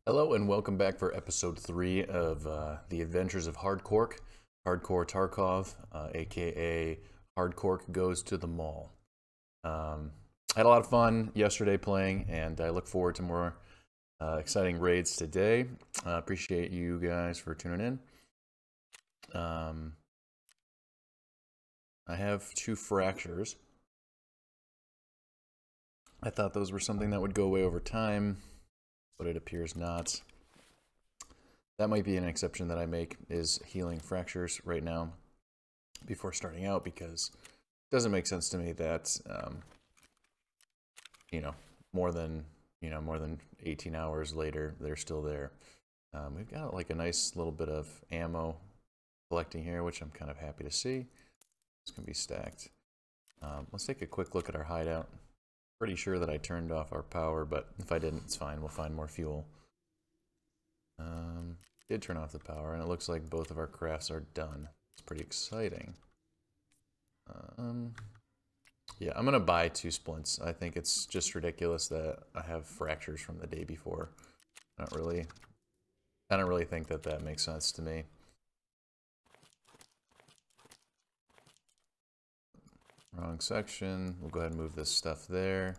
Hello and welcome back for episode 3 of The Adventures of Hardcork, Hardcore Tarkov, aka Hardcork Goes to the Mall. I had a lot of fun yesterday playing, and I look forward to more exciting raids today. Appreciate you guys for tuning in. I have 2 fractures. I thought those were something that would go away over time, but it appears not. That might be an exception that I make, is healing fractures right now before starting out, because it doesn't make sense to me that more than 18 hours later they're still there. We've got like a nice little bit of ammo collecting here, which I'm kind of happy to see. It's gonna be stacked. Let's take a quick look at our hideout. Pretty sure that I turned off our power, but if I didn't, it's fine. We'll find more fuel. Did turn off the power, and it looks like both of our crafts are done. It's pretty exciting. Yeah, I'm gonna buy 2 splints. I think it's just ridiculous that I have fractures from the day before. I don't really think that that makes sense to me. Wrong section. We'll go ahead and move this stuff there.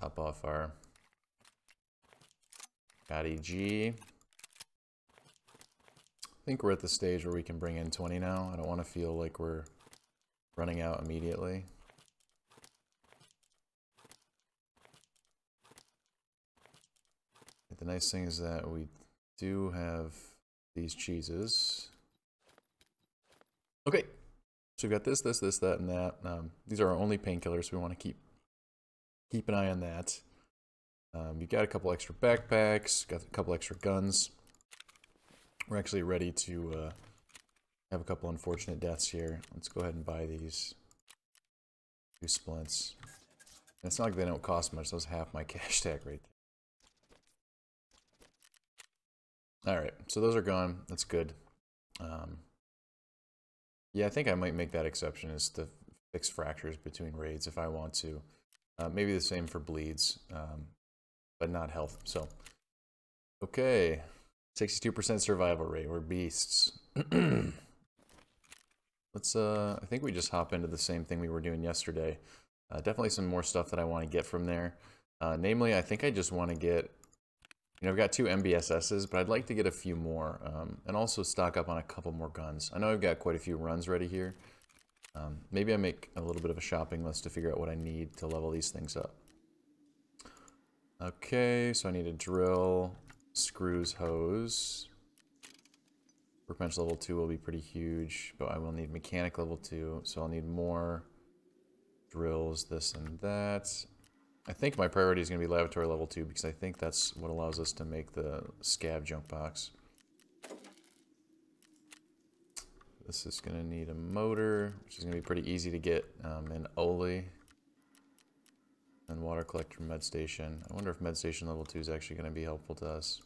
Top off our GG. I think we're at the stage where we can bring in 20 now. I don't want to feel like we're running out immediately. The nice thing is that we do have these cheeses. Okay, so we've got this, that, and that. These are our only painkillers, so we want to keep an eye on that. You've got a couple extra backpacks, got a couple extra guns. We're actually ready to have a couple unfortunate deaths here. Let's go ahead and buy these 2 splints. And it's not like they don't cost much. Those half my cash tag right there. Alright, so those are gone. That's good. Yeah, I think I might make that exception, is to fix fractures between raids if I want to. Maybe the same for bleeds, but not health. So, okay. 62% survival rate. We're beasts. Let's, I think we just hop into the same thing we were doing yesterday. Definitely some more stuff that I want to get from there. Namely, I think I just want to get, I've got 2 MBSSs, but I'd like to get a few more, and also stock up on a couple more guns. I know I've got quite a few runs ready here. Maybe I make a little bit of a shopping list to figure out what I need to level these things up. Okay, so I need a drill, screws, hose. Workbench level 2 will be pretty huge, but I will need mechanic level 2, so I'll need more drills, this and that. I think my priority is going to be laboratory level 2, because I think that's what allows us to make the scav junk box. This is going to need a motor, which is going to be pretty easy to get in Oli. And water collector, med station. I wonder if med station level 2 is actually going to be helpful to us.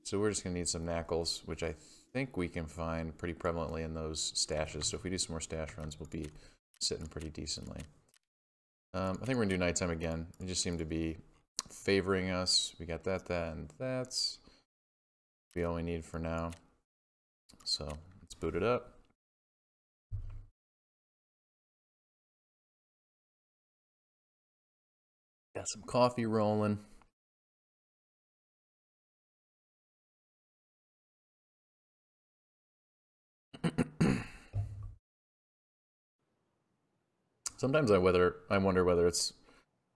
So we're just going to need some knackles, which I think we can find pretty prevalently in those stashes. So if we do some more stash runs, we'll be sitting pretty decently. I think we're going to do nighttime again. It just seemed to be favoring us. We got that, and that's we all we need for now. So let's boot it up. Got some coffee rolling. Sometimes I wonder whether it's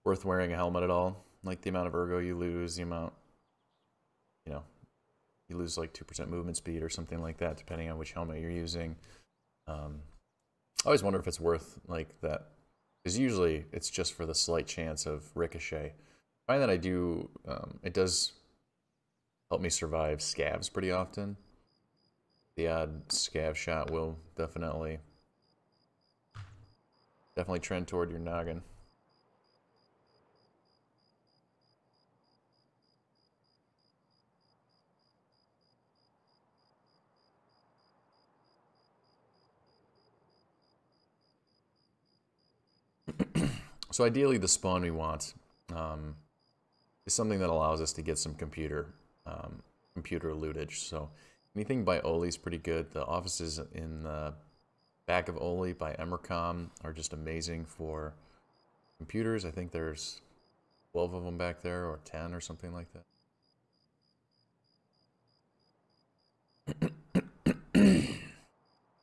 worth wearing a helmet at all. Like the amount of ergo you lose, the amount, you lose like 2% movement speed or something like that, depending on which helmet you're using. I always wonder if it's worth like that, because usually it's just for the slight chance of ricochet. I find that I do, it does help me survive scavs pretty often. The odd scav shot will definitely trend toward your noggin. So ideally the spawn we want is something that allows us to get some computer computer lootage. So anything by Oli is pretty good. The offices in the back of Oli by Emercom are just amazing for computers. I think there's 12 of them back there, or 10 or something like that.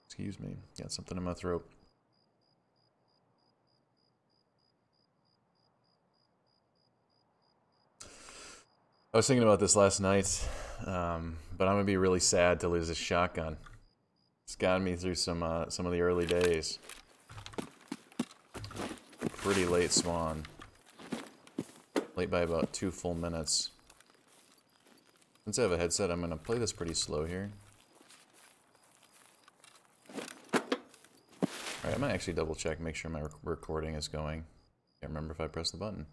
Excuse me, got something in my throat. I was thinking about this last night, but I'm gonna be really sad to lose this shotgun. It's gotten me through some of the early days. Pretty late spawn. Late by about 2 full minutes. Since I have a headset, I'm gonna play this pretty slow here. Alright, I might actually double check, make sure my recording is going. Can't remember if I pressed the button.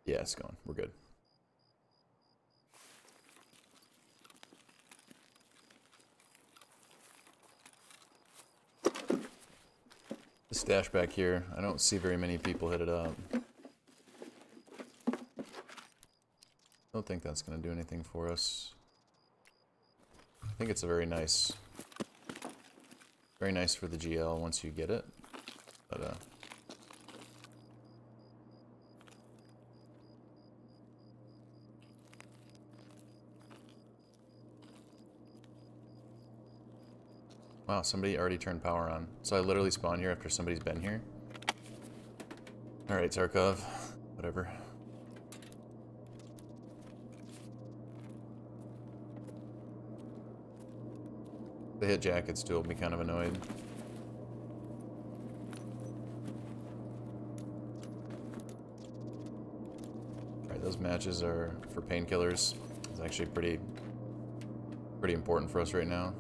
Yeah, it's going. We're good. This stash back here, I don't see very many people hit it up. Don't think that's going to do anything for us. I think it's a very nice for the GL once you get it. But wow, somebody already turned power on. So I literally spawned here after somebody's been here. Alright, Tarkov. Whatever. If they hit jackets too, I'll be kind of annoyed. Alright, those matches are for painkillers. It's actually pretty important for us right now.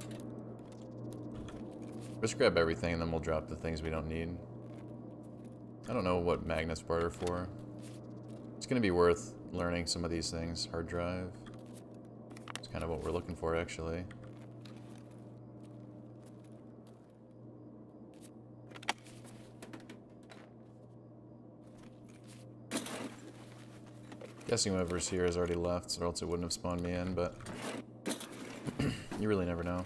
Just grab everything and then we'll drop the things we don't need. I don't know what magnets part are for. It's going to be worth learning some of these things. Hard drive. It's kind of what we're looking for, actually. Guessing whoever's here has already left, or else it wouldn't have spawned me in, but you really never know.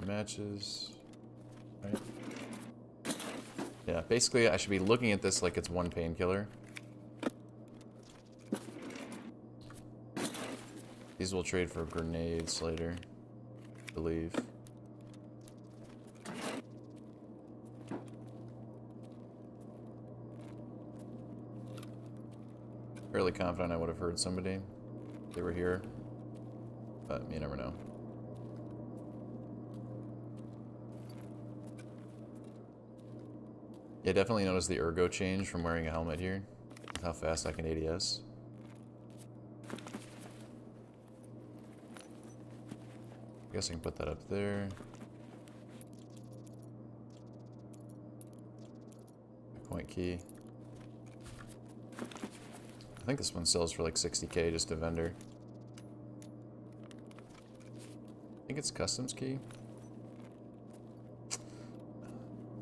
Matches, right? Yeah, basically I should be looking at this like it's one painkiller. These will trade for grenades later, I believe. Fairly confident I would have heard somebody if they were here, but you never know. Yeah, definitely notice the ergo change from wearing a helmet here, with how fast I can ADS. I guess I can put that up there. Point key. I think this one sells for like 60k, just a vendor. I think it's customs key.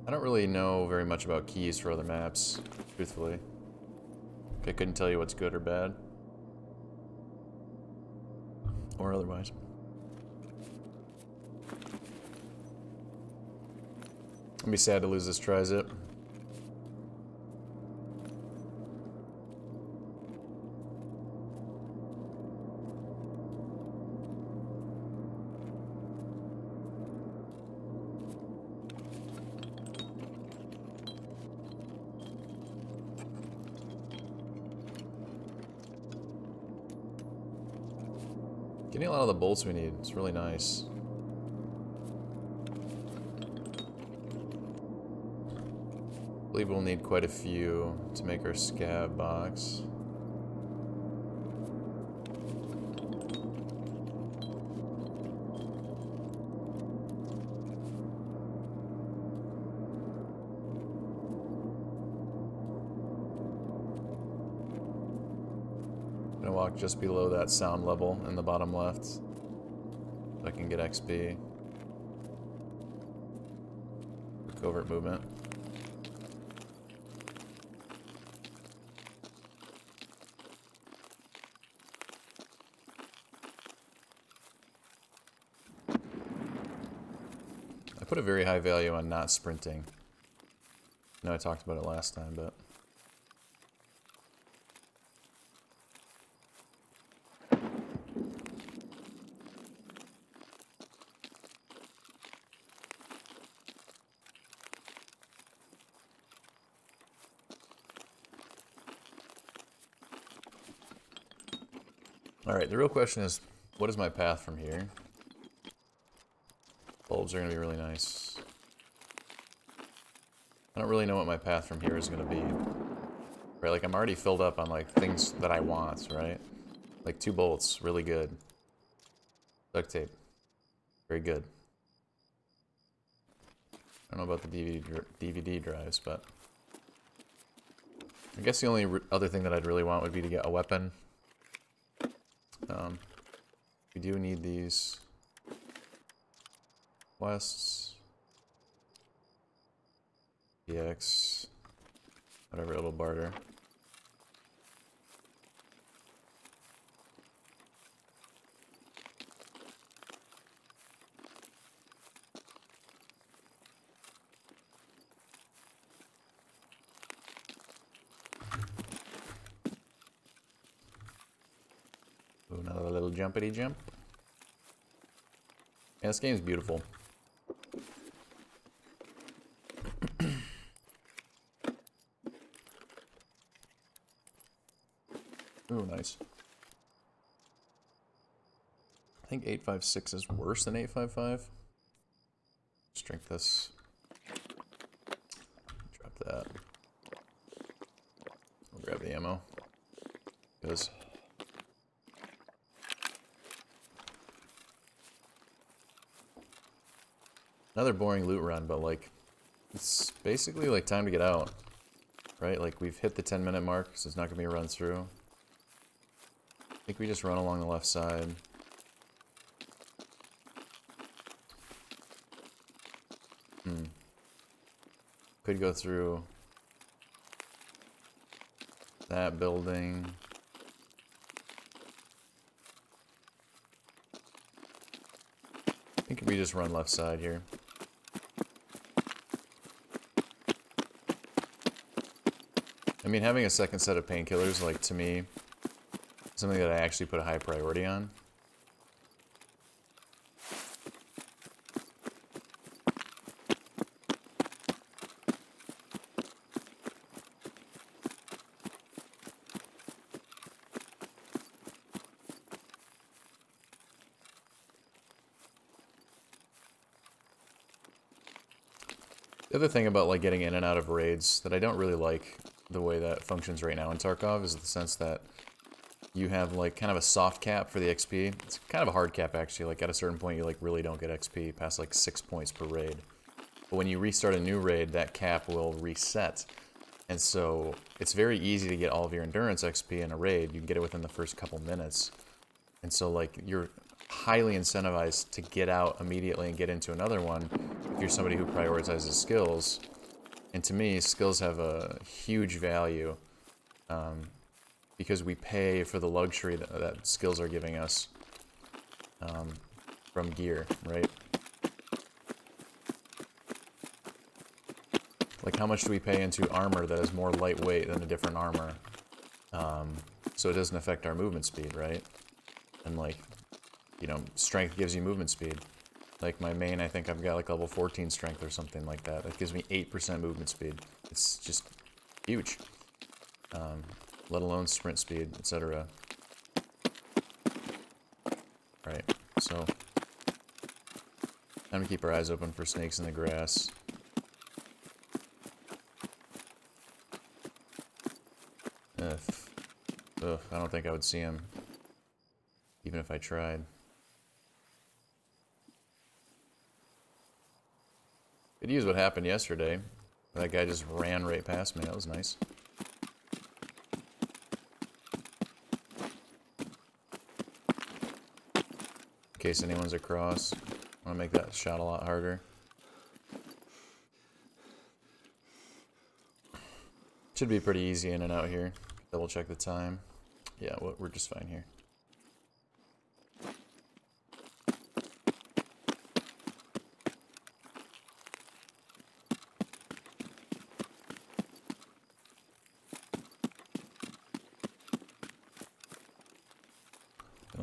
I don't really know very much about keys for other maps, truthfully. I couldn't tell you what's good or bad. Or otherwise. I'd be sad to lose this tri-zip. Getting a lot of the bolts we need. It's really nice. I believe we'll need quite a few to make our scab box. Walk just below that sound level in the bottom left so I can get XP. Covert movement. put a very high value on not sprinting. I know I talked about it last time, but... Alright, the real question is, what is my path from here? Bulbs are going to be really nice. I don't really know what my path from here is going to be. Right, like I'm already filled up on like things that I want, right? Like 2 bolts, really good. Duct tape, very good. I don't know about the DVD drives, but... I guess the only other thing that I'd really want would be to get a weapon. We do need these quests, EX, whatever it'll barter. Ooh, another little jumpity jump. Yeah, this game's beautiful. Ooh, nice. I think 856 is worse than 855. Let's drink this. Drop that. We'll grab the ammo. Because another boring loot run, but like, it's basically like time to get out, right? Like we've hit the 10-minute mark, so it's not gonna be a run through. I think we just run along the left side. Could go through that building. I think we just run left side here. I mean, having a second set of painkillers, like, to me, something that I actually put a high priority on. The other thing about like getting in and out of raids that I don't really like the way that functions right now in Tarkov is the sense that you have like kind of a soft cap for the XP. It's kind of a hard cap actually. Like at a certain point you like really don't get XP past like 6 points per raid. But when you restart a new raid, that cap will reset. And so it's very easy to get all of your endurance XP in a raid. You can get it within the first couple minutes. And so like you're highly incentivized to get out immediately and get into another one if you're somebody who prioritizes skills. And to me, skills have a huge value because we pay for the luxury that skills are giving us from gear, right? Like how much do we pay into armor that is more lightweight than a different armor? So it doesn't affect our movement speed, right? And like, you know, strength gives you movement speed. Like my main, I think I've got like level 14 strength or something like that. That gives me 8% movement speed. It's just huge. Let alone sprint speed, etc. Right, so time to keep our eyes open for snakes in the grass. Ugh, I don't think I would see him, even if I tried. Could use what happened yesterday. That guy just ran right past me. That was nice. In case anyone's across, I want to make that shot a lot harder. Should be pretty easy in and out here. Double check the time. Yeah, we're just fine here.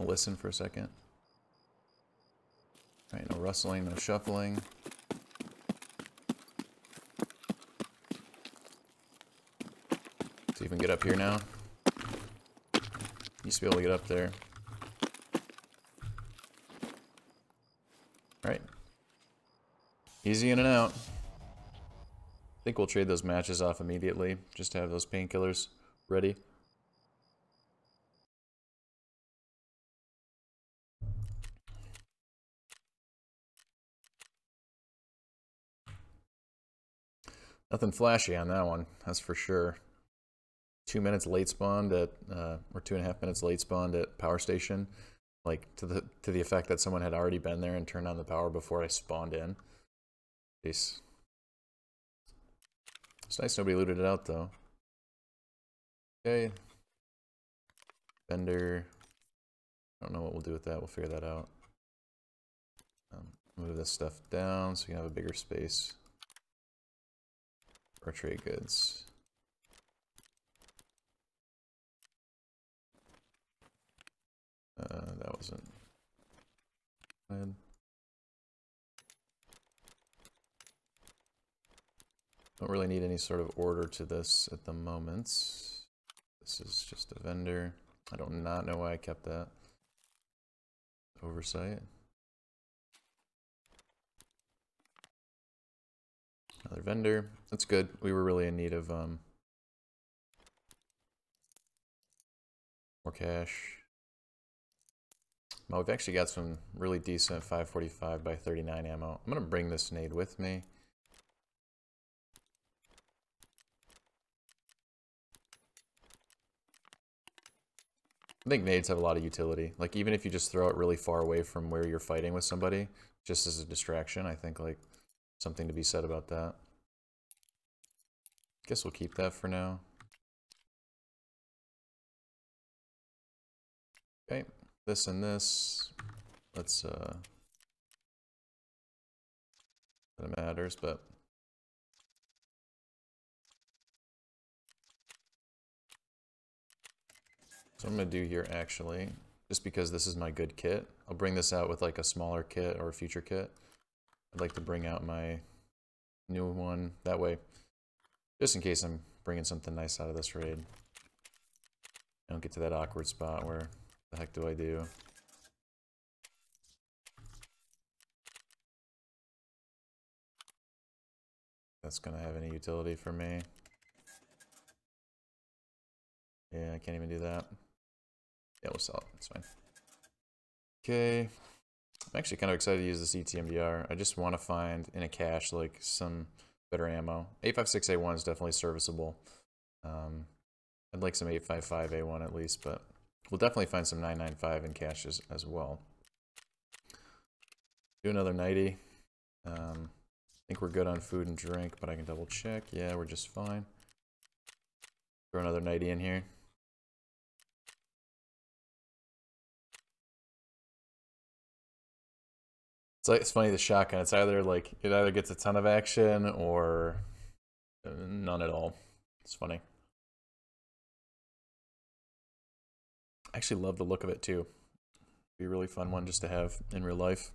gonna listen for a second. All right, no rustling, no shuffling. See if we can get up here now. Used to be able to get up there. All right. Easy in and out. I think we'll trade those matches off immediately, just to have those painkillers ready. Nothing flashy on that one, that's for sure. 2 minutes late spawned at, or 2.5 minutes late spawned at power station, like to the effect that someone had already been there and turned on the power before I spawned in. Peace. It's nice nobody looted it out though. Okay. Vendor. I don't know what we'll do with that. We'll figure that out. Move this stuff down so we can have a bigger space. Or trade goods. That wasn't good. Don't really need any sort of order to this at the moment. This is just a vendor. I do not know why I kept that. Oversight. Another vendor. That's good. We were really in need of more cash. Well, we've actually got some really decent 545 by 39 ammo. I'm going to bring this nade with me. I think nades have a lot of utility. Like, even if you just throw it really far away from where you're fighting with somebody, just as a distraction, I think, like, something to be said about that. Guess we'll keep that for now. Okay, this and this. Let's, that matters, but... So I'm going to do here, actually, just because this is my good kit, I'll bring this out with like a smaller kit or a future kit. I'd like to bring out my new one that way, just in case I'm bringing something nice out of this raid. I don't get to that awkward spot where the heck do I do? That's going to have any utility for me. Yeah, I can't even do that. Yeah, we'll sell it. It's fine. Okay. I'm actually kind of excited to use this ETMDR. I just want to find in a cache like some better ammo. 856A1 is definitely serviceable. I'd like some 855A1 at least, but we'll definitely find some 995 in caches as well. Do another 90. I think we're good on food and drink, but I can double check. Yeah, we're just fine. Throw another 90 in here. It's funny, the shotgun, it's either like, it either gets a ton of action or none at all. It's funny. I actually love the look of it too. Be a really fun one just to have in real life.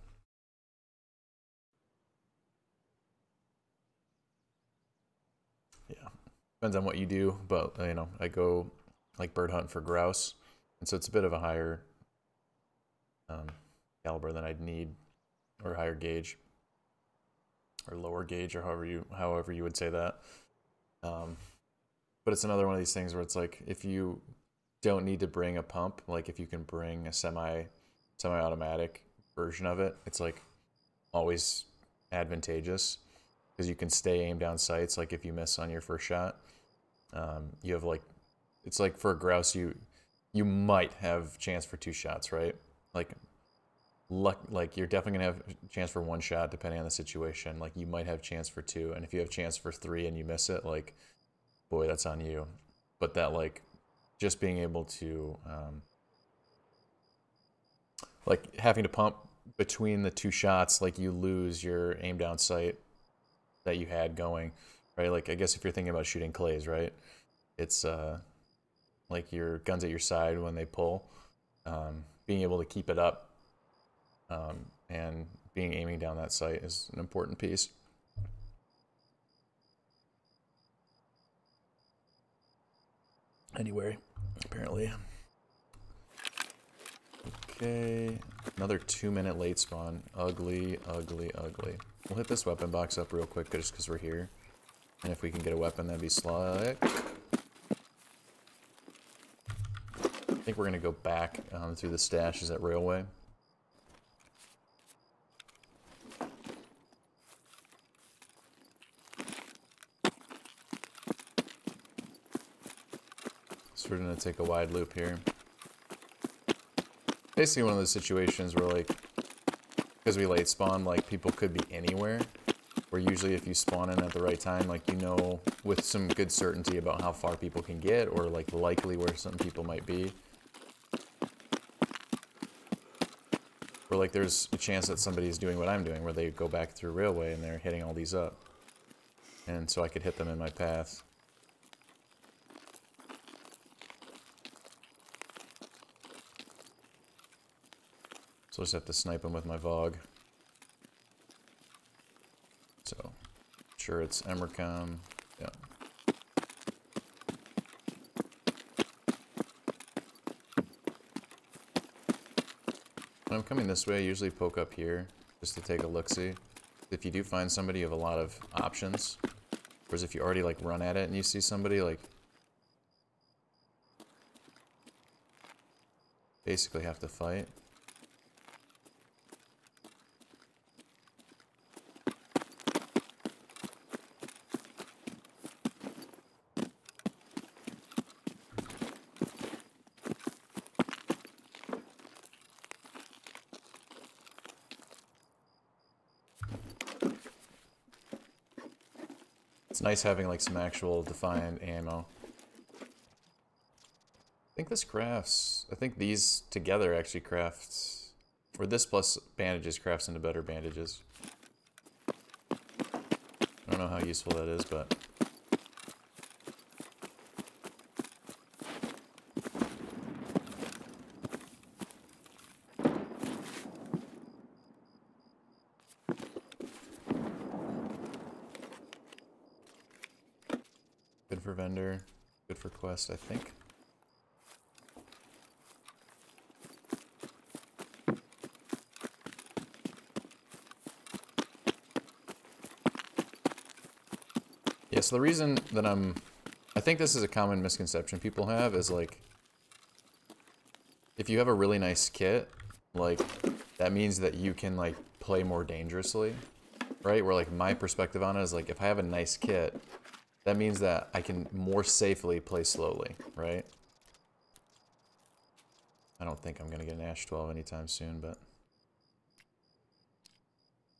Yeah, depends on what you do, but you know, I go like bird hunt for grouse, and so it's a bit of a higher caliber than I'd need. Or higher gauge, or lower gauge, or however you would say that. But it's another one of these things where it's like, if you don't need to bring a pump, like if you can bring a semi-automatic version of it, it's like always advantageous because you can stay aimed down sights. Like if you miss on your first shot, you have like, it's like for a grouse, you might have chance for 2 shots, right? Like you're definitely gonna have a chance for 1 shot depending on the situation. Like you might have chance for 2, and if you have chance for 3 and you miss it, like, boy, that's on you. But that, like, just being able to like having to pump between the 2 shots, like you lose your aim down sight that you had going, right? Like I guess if you're thinking about shooting clays, right, it's like your gun's at your side when they pull, being able to keep it up and being aiming down that sight is an important piece. Anyway, apparently. Okay, another 2-minute late spawn. Ugly, ugly, ugly. We'll hit this weapon box up real quick just because we're here. And if we can get a weapon, that'd be slick. I think we're gonna go back through the stashes at Railway. So we're gonna take a wide loop here. Basically one of those situations where, like, because we late spawn, like, people could be anywhere. Where usually if you spawn in at the right time, like, you know with some good certainty about how far people can get, or like likely where some people might be. Or like there's a chance that somebody's doing what I'm doing, where they go back through Railway and they're hitting all these up. And so I could hit them in my path. So I just have to snipe them with my VOG. So, sure it's Emercom. Yeah. When I'm coming this way, I usually poke up here just to take a look-see. If you do find somebody, you have a lot of options. Whereas if you already like run at it and you see somebody, like, basically have to fight. It's nice having like some actual defined ammo. I think this crafts, I think these together actually crafts, or this plus bandages crafts into better bandages. I don't know how useful that is, but good for vendor, good for quest, I think. Yeah, so the reason that I think this is a common misconception people have is like, if you have a really nice kit, like, that means that you can like play more dangerously, right? Where like my perspective on it is like, if I have a nice kit, that means that I can more safely play slowly, right? I don't think I'm going to get an Ash 12 anytime soon, but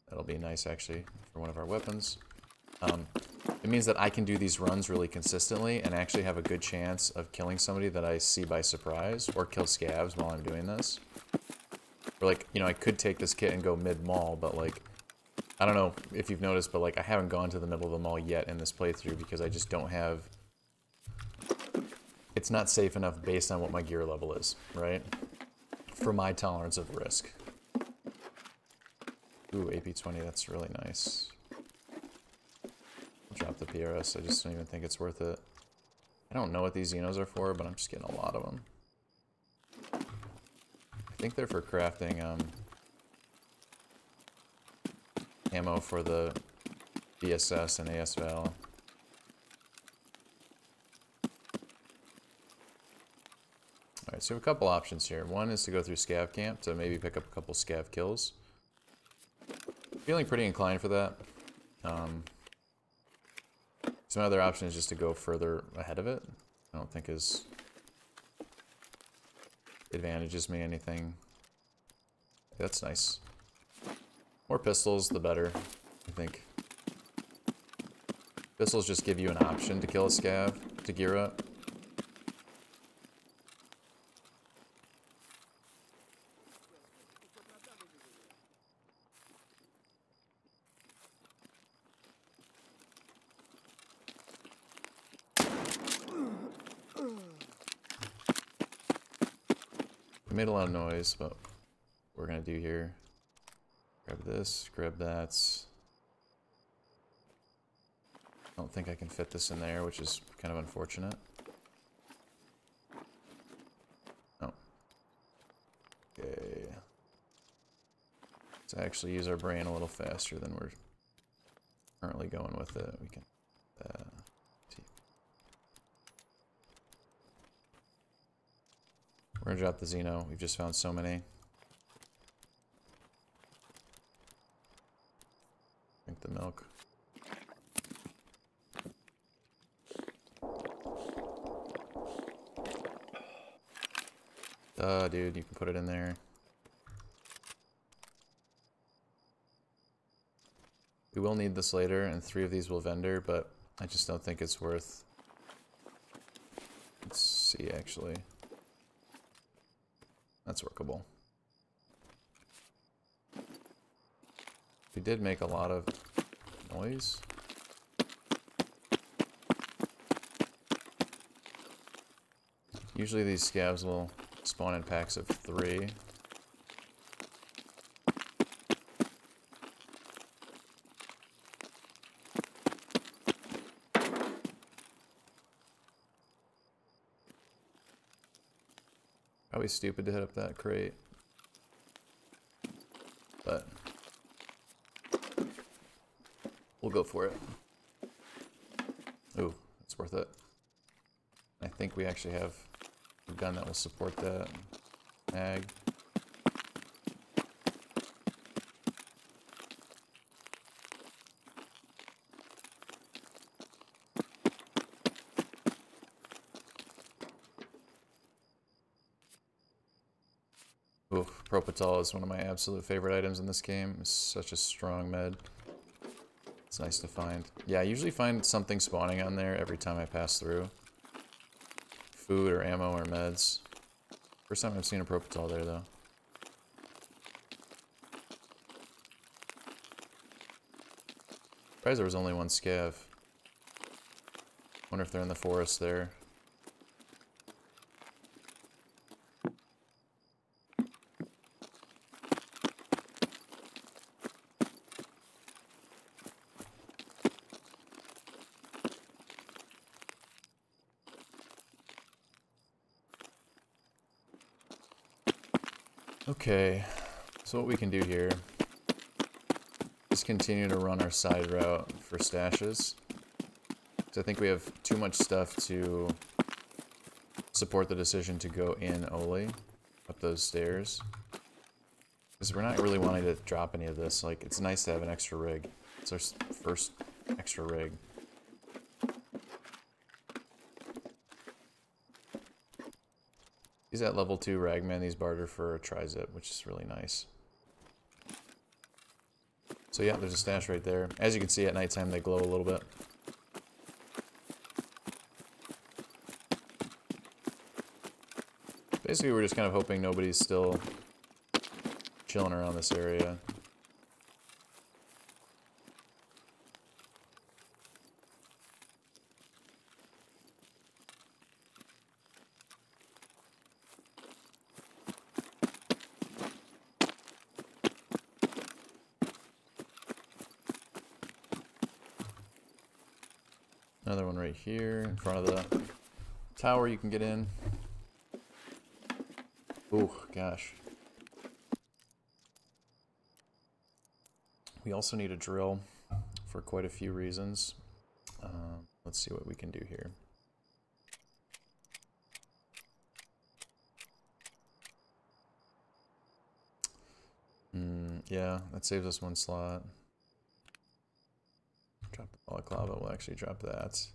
that'll be nice, actually, for one of our weapons. It means that I can do these runs really consistently and actually have a good chance of killing somebody that I see by surprise, or kill scavs while I'm doing this. Or like, you know, I could take this kit and go mid-mall, but like, I don't know if you've noticed, but like I haven't gone to the middle of the mall yet in this playthrough because I just don't have... It's not safe enough based on what my gear level is, right? For my tolerance of risk. Ooh, AP20, that's really nice. I'll drop the PRS, I just don't even think it's worth it. I don't know what these Xenos are for, but I'm just getting a lot of them. I think they're for crafting, ammo for the BSS and ASVAL. Alright, so we have a couple options here. One is to go through Scav Camp to maybe pick up a couple Scav kills. Feeling pretty inclined for that. Some other option is just to go further ahead of it. I don't think is advantages me anything. That's nice. More pistols, the better, I think. Pistols just give you an option to kill a scav, to gear up. made a lot of noise, but what we're gonna do here. Grab this, grab that. I don't think I can fit this in there, which is kind of unfortunate. Oh. Okay. Let's actually use our brain a little faster than we're currently going with it. We can we're gonna drop the Xeno. We've just found so many. Drink the milk. Dude, you can put it in there. We will need this later, and 3 of these will vendor, but I just don't think it's worth... Let's see, actually. That's workable. We did make a lot of noise. Usually these scavs will spawn in packs of 3. Probably stupid to hit up that crate, but we'll go for it. Ooh, it's worth it. I think we actually have a gun that will support that mag. Ooh, Propital is one of my absolute favorite items in this game. It's such a strong med. It's nice to find. Yeah, I usually find something spawning on there every time I pass through. Food or ammo or meds. First time I've seen a Propital there, though. Surprised there was only one scav. Wonder if they're in the forest there. Okay, so what we can do here is continue to run our side route for stashes. So I think we have too much stuff to support the decision to go in Oli up those stairs. Because we're not really wanting to drop any of this. Like, it's nice to have an extra rig. It's our first extra rig. These at level 2 Ragman, these barter for a tri-zip, which is really nice. So yeah, there's a stash right there. As you can see, at nighttime they glow a little bit. Basically, we're just kind of hoping nobody's still chilling around this area. Another one right here in front of the tower you can get in. Ooh, gosh. We also need a drill for quite a few reasons. Let's see what we can do here. Yeah, that saves us 1 slot. Drop the balaclava, we'll actually drop that.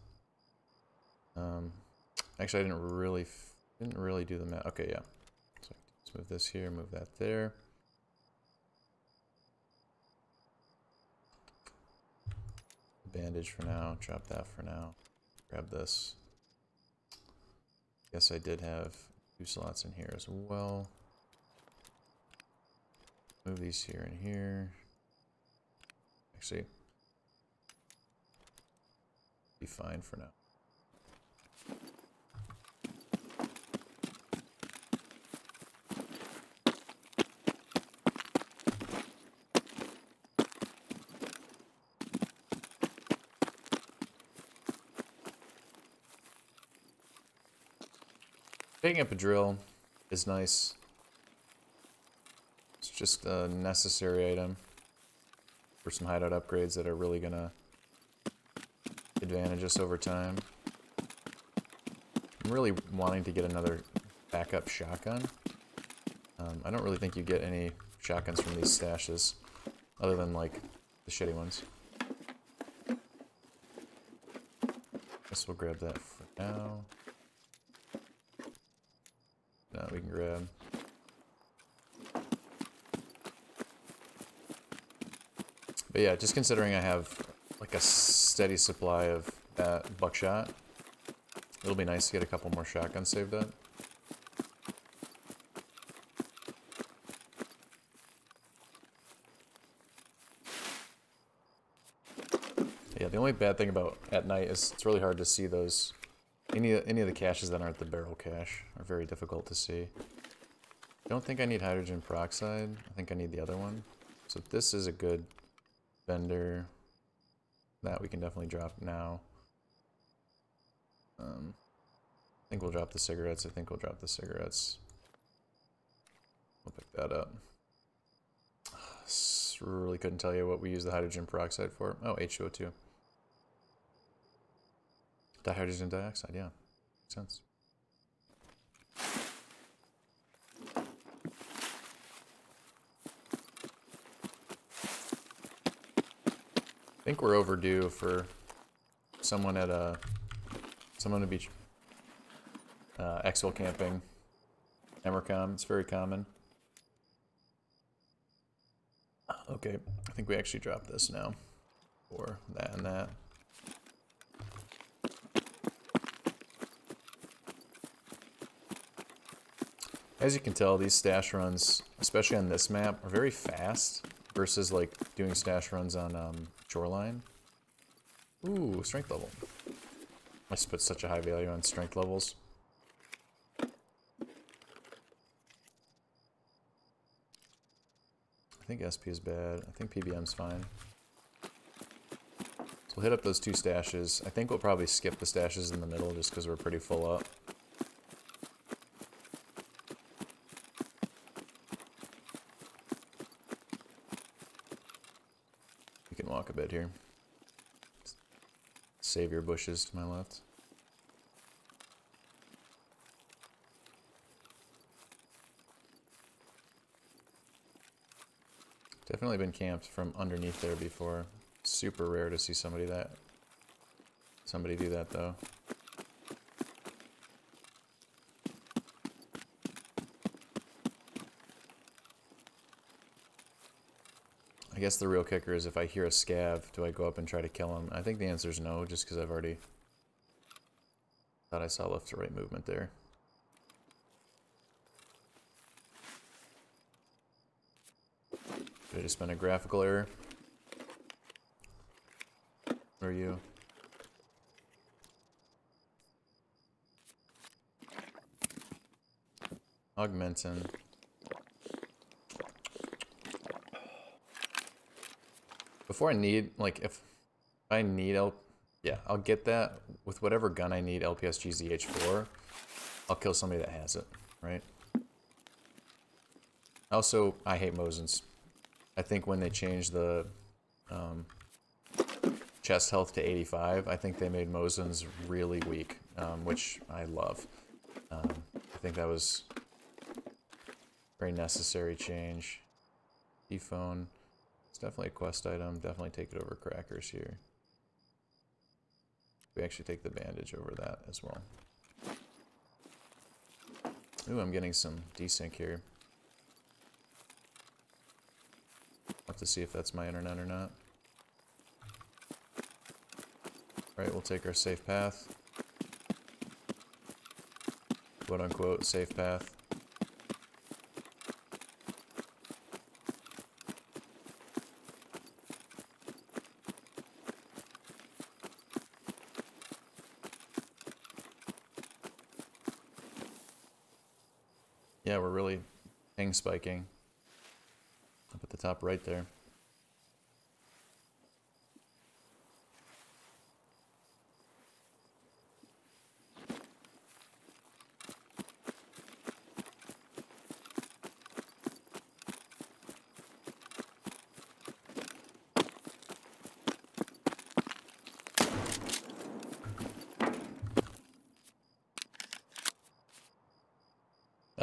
Actually, I didn't really do the math. Okay, yeah. So let's move this here, move that there. Bandage for now, drop that for now. Grab this. Guess I did have 2 slots in here as well. Move these here and here. Actually, be fine for now. Picking up a drill is nice. It's just a necessary item for some hideout upgrades that are really gonna advantage us over time. I'm really wanting to get another backup shotgun. I don't really think you get any shotguns from these stashes, other than like the shitty ones. Guess we'll grab that for now. No, we can grab. But yeah, just considering I have like a steady supply of that buckshot, it'll be nice to get a couple more shotguns saved up. Yeah, the only bad thing about at night is it's really hard to see those. Any of the caches that aren't the barrel cache are very difficult to see. I don't think I need hydrogen peroxide. I think I need the other one. So this is a good vendor. That we can definitely drop now. I think we'll drop the cigarettes. We'll pick that up. Really couldn't tell you what we use the hydrogen peroxide for. Oh, H2O2. Dihydrogen dioxide, yeah. Makes sense. I think we're overdue for someone at someone to be exfil camping Emercom. It's very common. Okay, I think we actually dropped this now for that and that. As you can tell, these stash runs, especially on this map, are very fast versus like doing stash runs on Shoreline. Ooh, strength level. I just put such a high value on strength levels. I think SP is bad. I think PBM's fine. So we'll hit up those two stashes. I think we'll probably skip the stashes in the middle just because we're pretty full up. We can walk a bit here. Savior bushes to my left. Definitely been camped from underneath there before. Super rare to see somebody do that though. I guess the real kicker is if I hear a scav, do I go up and try to kill him? I think the answer is no, just because I've already thought I saw left to right movement there. Could have just been a graphical error. Where are you? Augmentin. Before I need, like, if I need yeah, I'll get that with whatever gun I need LPSG ZH4. I'll kill somebody that has it, right? Also, I hate Mosins. I think when they changed the chest health to 85, I think they made Mosins really weak, which I love. I think that was a very necessary change. E-phone. It's definitely a quest item. Definitely take it over crackers here. We actually take the bandage over that as well. Ooh, I'm getting some desync here. I'll have to see if that's my internet or not. Alright, we'll take our safe path. Quote unquote, safe path. Yeah, we're really ping spiking up at the top right there.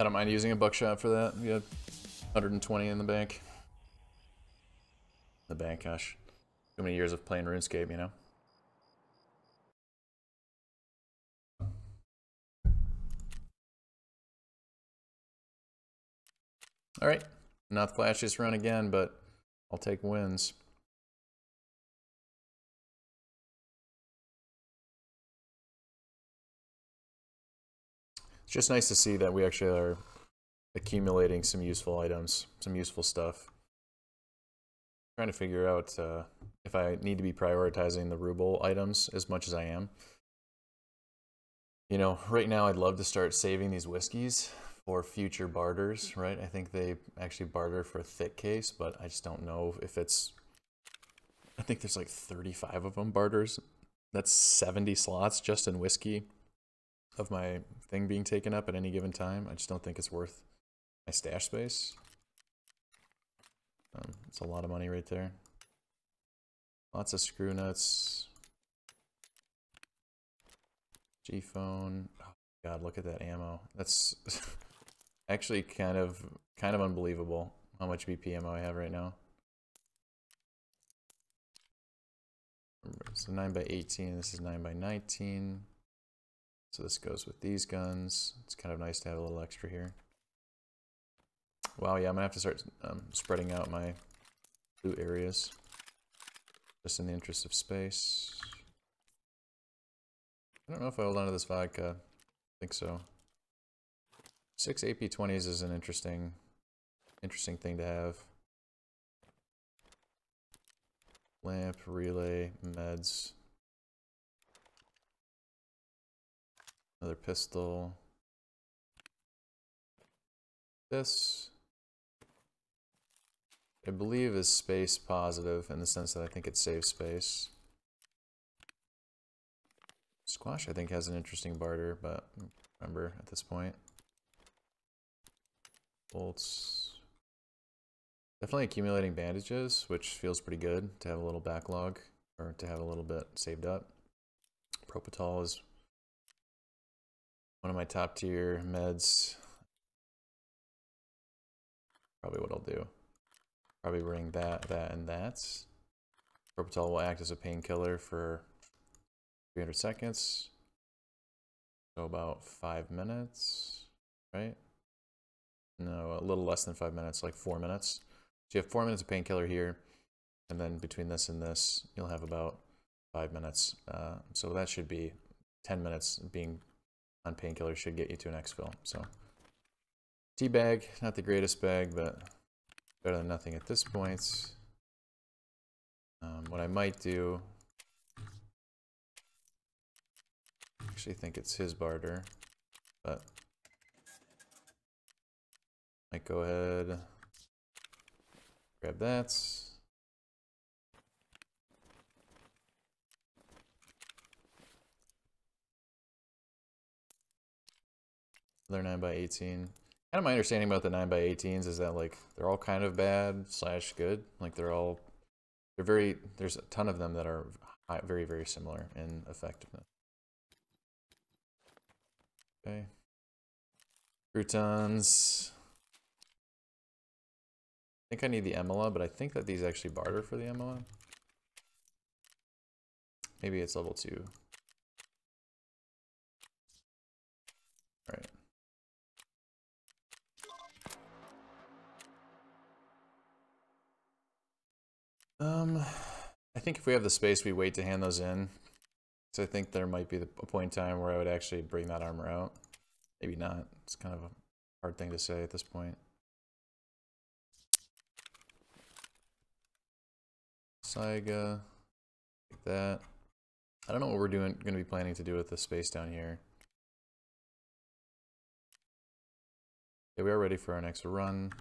I don't mind using a buckshot for that. We have 120 in the bank. The bank, gosh. Too many years of playing RuneScape, you know? Alright. Not the flashiest run again, but I'll take wins. It's just nice to see that we actually are accumulating some useful items, some useful stuff. Trying to figure out if I need to be prioritizing the ruble items as much as I am. You know, right now I'd love to start saving these whiskeys for future barters, right? I think they actually barter for a thick case, but I just don't know if it's... I think there's like 35 of them barters. That's 70 slots just in whiskey of my thing being taken up at any given time. I just don't think it's worth my stash space. It's a lot of money right there. Lots of screw nuts. G-phone. Oh god, look at that ammo. That's actually kind of unbelievable how much BP ammo I have right now. So 9x18, this is 9x19. So this goes with these guns. It's kind of nice to have a little extra here. Wow, yeah, I'm gonna have to start spreading out my loot areas. Just in the interest of space. I don't know if I hold on to this vodka. I think so. 6 AP20s is an interesting thing to have. Lamp, relay, meds. Another pistol. This, I believe, is space positive in the sense that I think it saves space. Squash, I think, has an interesting barter, but remember at this point. Bolts. Definitely accumulating bandages, which feels pretty good to have a little backlog, or to have a little bit saved up. Propofol is one of my top tier meds. Probably what I'll do. Probably bring that, and that. Propofol will act as a painkiller for 300 seconds. So about 5 minutes, right? No, a little less than 5 minutes, like 4 minutes. So you have 4 minutes of painkiller here, and then between this and this, you'll have about 5 minutes. So that should be 10 minutes being on painkiller should get you to an exfil. So tea bag, not the greatest bag, but better than nothing at this point. What I might do, actually think it's his barter, but might go ahead, grab that. Another 9x18. Kind of my understanding about the 9x18s is that like they're all kind of bad / good. Like they're very, there's a ton of them that are very, very similar in effectiveness. Okay. Croutons. I think I need the Emila, but I think that these actually barter for the Emila. Maybe it's level 2. Alright. I think if we have the space, we wait to hand those in. So I think there might be a point in time where I would actually bring that armor out. Maybe not. It's kind of a hard thing to say at this point. Saiga, like that. I don't know what we're going to be planning to do with the space down here. Okay, we are ready for our next run.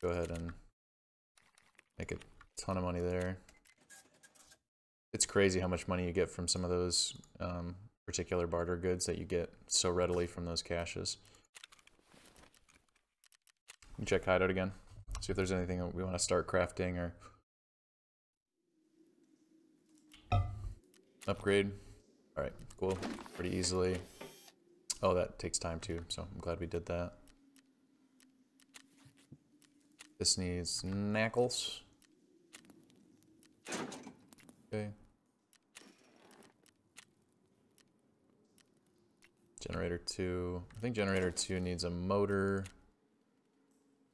Go ahead and make a ton of money there. It's crazy how much money you get from some of those particular barter goods that you get so readily from those caches. Check hideout again. See if there's anything we want to start crafting or upgrade. Alright, cool. Pretty easily. Oh, that takes time too, so I'm glad we did that. This needs knackles. Okay. Generator 2. I think generator 2 needs a motor.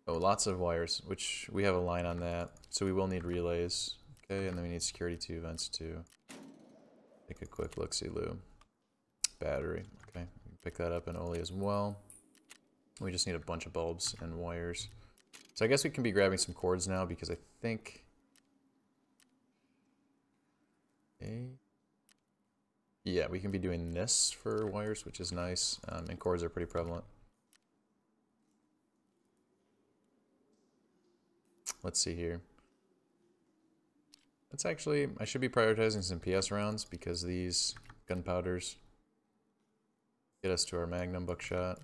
Oh, lots of wires, which we have a line on that. So we will need relays. Okay, and then we need security 2 vents too. Take a quick look-see-loo. Battery. Okay, we can pick that up in Oli as well. We just need a bunch of bulbs and wires. So I guess we can be grabbing some cords now because I think... Okay. Yeah, we can be doing this for wires, which is nice, and cords are pretty prevalent. Let's see here. Let's actually, I should be prioritizing some PS rounds because these gunpowders get us to our magnum buckshot.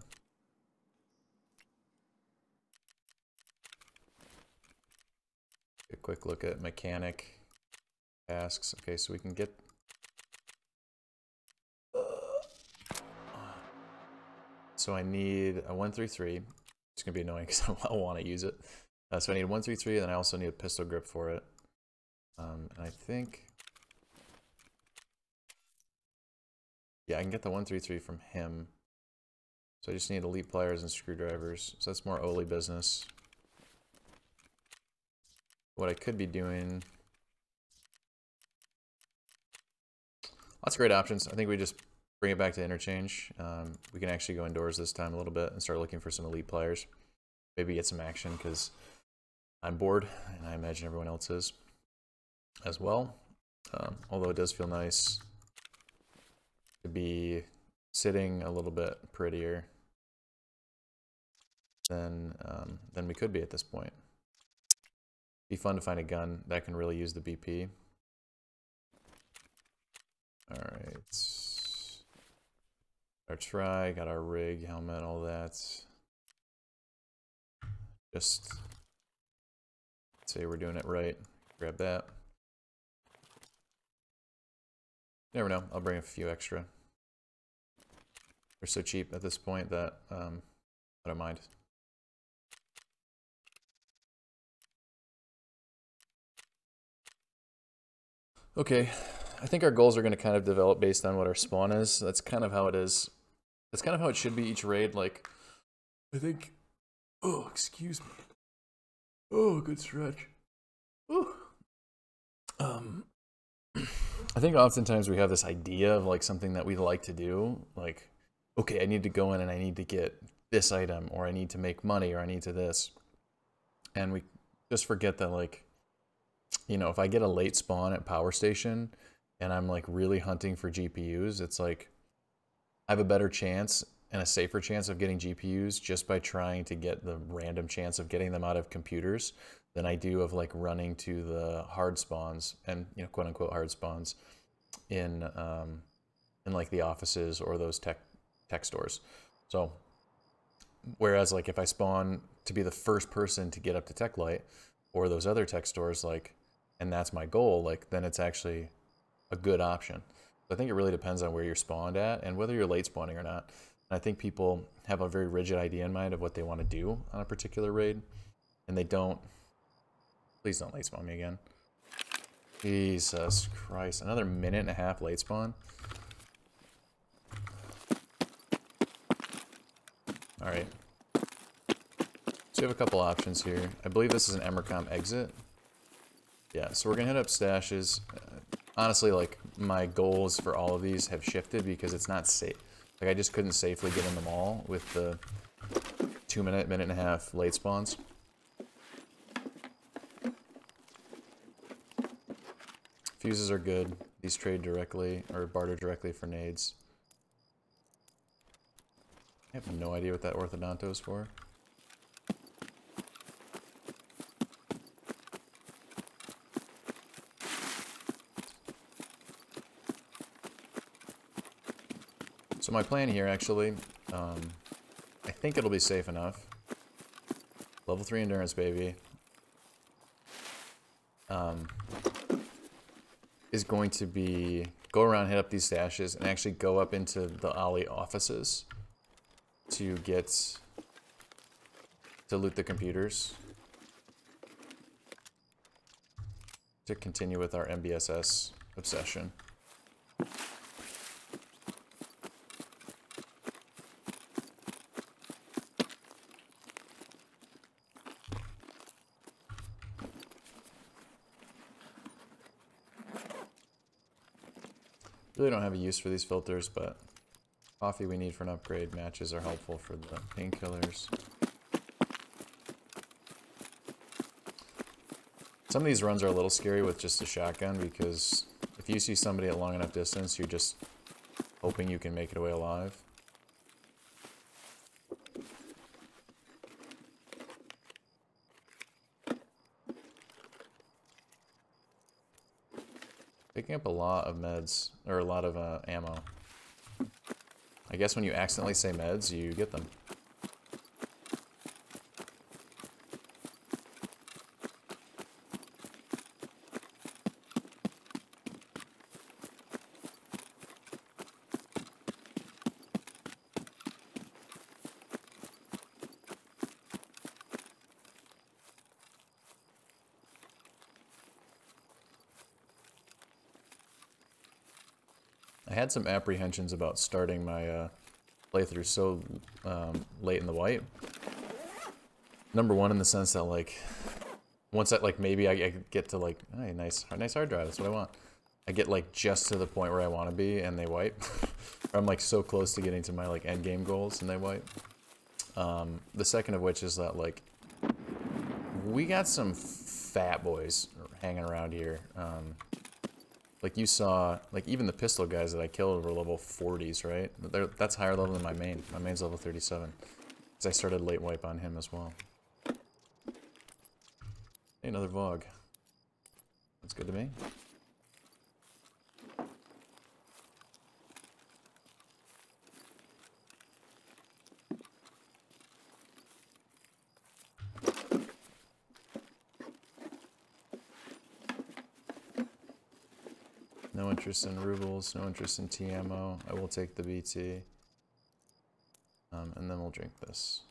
A quick look at mechanic tasks. Okay, so we can get... So I need a 133. It's going to be annoying because I want to use it. So I need a 133, and then I also need a pistol grip for it. And I think... Yeah, I can get the 133 from him. So I just need elite pliers and screwdrivers. So that's more Oli business. What I could be doing... Lots of great options. I think we just bring it back to interchange. We can actually go indoors this time a little bit and start looking for some elite pliers. Maybe get some action because I'm bored and I imagine everyone else is as well. Although it does feel nice to be sitting a little bit prettier than we could be at this point. Be fun to find a gun that can really use the BP. All right. Our try, got our rig, helmet, all that. Just say we're doing it right. Grab that. Never know, I'll bring a few extra. They're so cheap at this point that I don't mind. Okay, I think our goals are going to kind of develop based on what our spawn is. That's kind of how it is. That's kind of how it should be each raid. Like, I think... Oh, excuse me. Oh, good stretch. Ooh. I think oftentimes we have this idea of like something that we like to do. Like, okay, I need to go in and I need to get this item, or I need to make money, or I need to this. And we just forget that, like, you know, if I get a late spawn at Power Station and I'm like really hunting for GPUs, it's like I have a better chance and a safer chance of getting GPUs just by trying to get the random chance of getting them out of computers than I do of like running to the hard spawns and, you know, quote unquote hard spawns in like the offices or those tech stores. So whereas like if I spawn to be the first person to get up to Tech Light or those other tech stores, like, and that's my goal, like, then it's actually a good option. So I think it really depends on where you're spawned at and whether you're late spawning or not. And I think people have a very rigid idea in mind of what they want to do on a particular raid, and they don't. Please don't late spawn me again. Jesus Christ, another minute and a half late spawn. All right. So we have a couple options here. I believe this is an Emercom exit. Yeah, so we're gonna hit up stashes. Honestly, like, my goals for all of these have shifted because it's not safe. Like, I just couldn't safely get in them all with the 2 minute, minute and a half late spawns. Fuses are good. These trade directly, or barter directly for nades. I have no idea what that orthodonto is for. So my plan here, actually, I think it'll be safe enough. Level 3 endurance, baby. Is going to be go around, hit up these stashes, and actually go up into the Ollie offices to loot the computers. To continue with our MBSS obsession. Really don't have a use for these filters, but coffee we need for an upgrade, matches are helpful for the painkillers. Some of these runs are a little scary with just a shotgun, because if you see somebody at long enough distance, you're just hoping you can make it away alive. Picking up a lot of meds, or a lot of ammo. I guess when you accidentally say meds, you get them. I had some apprehensions about starting my playthrough so late in the white. Number one, in the sense that, like, once that, like, maybe I get to, like, hey, nice hard drive, that's what I want. I get, like, just to the point where I want to be, and they wipe. Or I'm, like, so close to getting to my, like, end game goals, and they wipe. The second of which is that, like, we got some fat boys hanging around here. Like you saw, like even the pistol guys that I killed were level 40s, right? That's higher level than my main. My main's level 37. Because I started late wipe on him as well. Hey, another Vogue. That's good to me. No interest in rubles, no interest in TMO. I will take the BT. And then we'll drink this.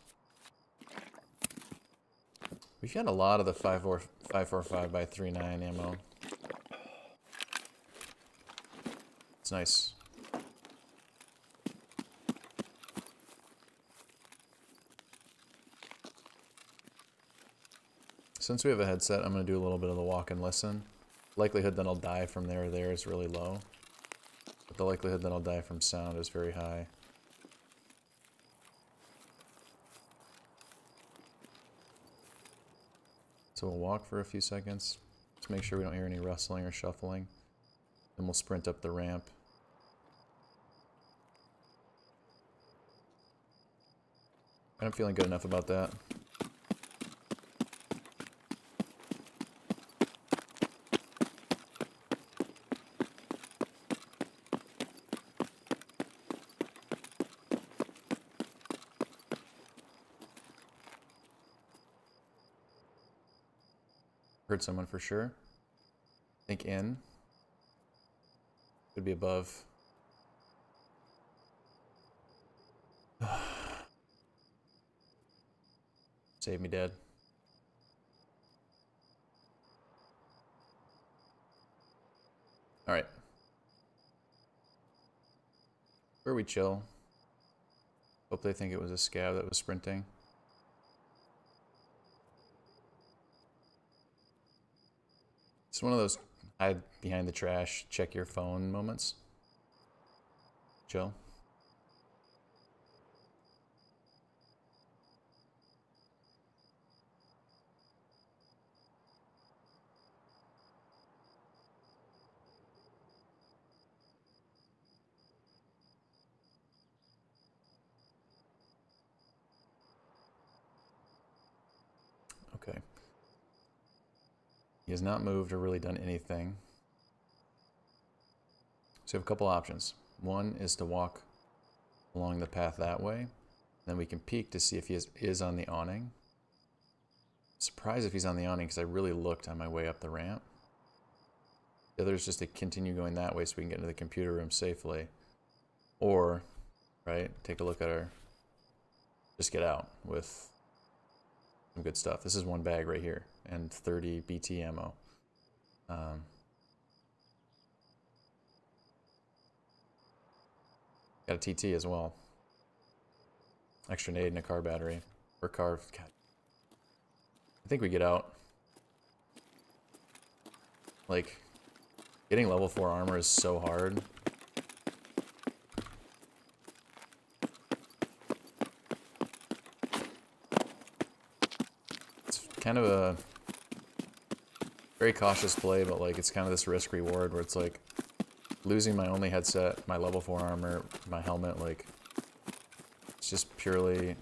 We've got a lot of the 545x39 ammo. It's nice. Since we have a headset, I'm going to do a little bit of the walk and listen. Likelihood that I'll die from there is really low, but the likelihood that I'll die from sound is very high. So we'll walk for a few seconds, just make sure we don't hear any rustling or shuffling, then we'll sprint up the ramp. I'm feeling good enough about that. Heard someone for sure. Think in. Could be above. Save me, Dad. Alright. Where we chill. Hope they think it was a scav that was sprinting. It's one of those hide behind the trash, check your phone moments. Chill. Okay. He has not moved or really done anything. So we have a couple options. One is to walk along the path that way. Then we can peek to see if he is on the awning. Surprised if he's on the awning because I really looked on my way up the ramp. The other is just to continue going that way so we can get into the computer room safely. Or, right, take a look at our just get out with some good stuff. This is one bag right here, and 30 BT ammo. Got a TT as well. Extra nade and a car battery. Or car. God. I think we get out. Like, getting level 4 armor is so hard. It's kind of a very cautious play, but like it's kind of this risk reward where it's like losing my only headset, my level 4 armor, my helmet, like it's just purely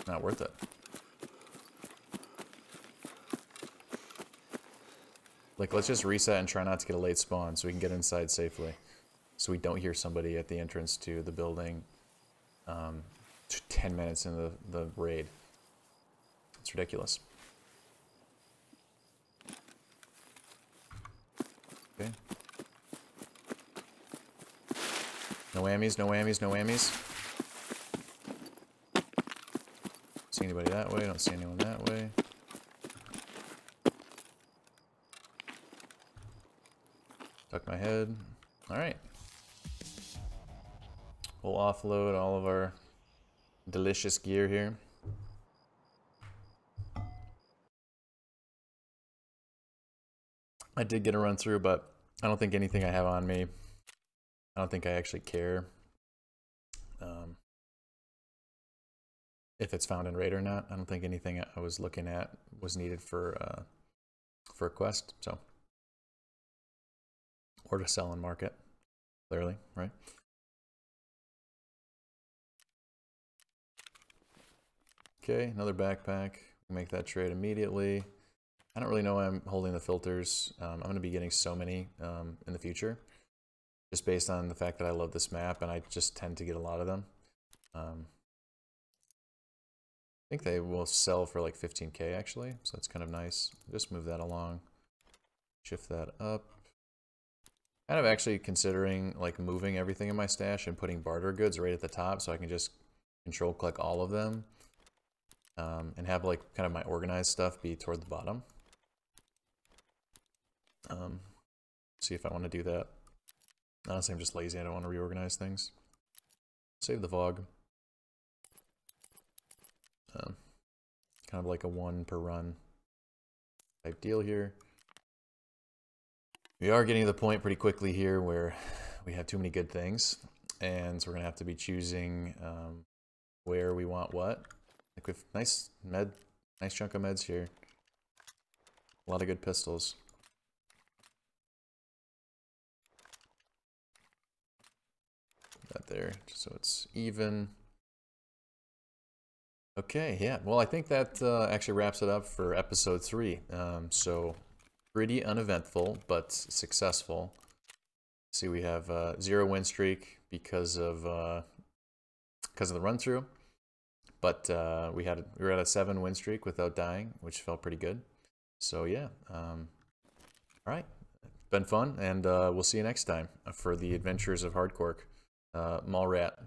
not worth it. Like, let's just reset and try not to get a late spawn so we can get inside safely. So we don't hear somebody at the entrance to the building 10 minutes into the raid. It's ridiculous. Okay. No whammies, no whammies, no whammies. See anybody that way? Don't see anyone that way. Tuck my head. Alright. We'll offload all of our delicious gear here. I did get a run through, but I don't think anything I have on me, I don't think I actually care if it's found in raid or not. I don't think anything I was looking at was needed for a quest, so. Or to sell and market, clearly, right? Okay, another backpack. Make that trade immediately. I don't really know why I'm holding the filters. I'm going to be getting so many in the future, just based on the fact that I love this map and I just tend to get a lot of them. I think they will sell for like 15K actually, so that's kind of nice. Just move that along, shift that up. Kind of actually considering like moving everything in my stash and putting barter goods right at the top so I can just control click all of them and have like kind of my organized stuff be toward the bottom. See if I want to do that. Honestly, I'm just lazy. I don't want to reorganize things. Save the VOG. Kind of like a 1 per run type deal here. We are getting to the point pretty quickly here where we have too many good things, and so we're gonna have to be choosing where we want what. Like with nice chunk of meds here. A lot of good pistols. Put that there, just so it's even. Okay, yeah. Well, I think that actually wraps it up for episode 3. So pretty uneventful, but successful. See, we have 0 win streak because of the run through, but we were at a 7 win streak without dying, which felt pretty good. So yeah, all right, been fun, and we'll see you next time for the adventures of Hardcork. Mall Rat.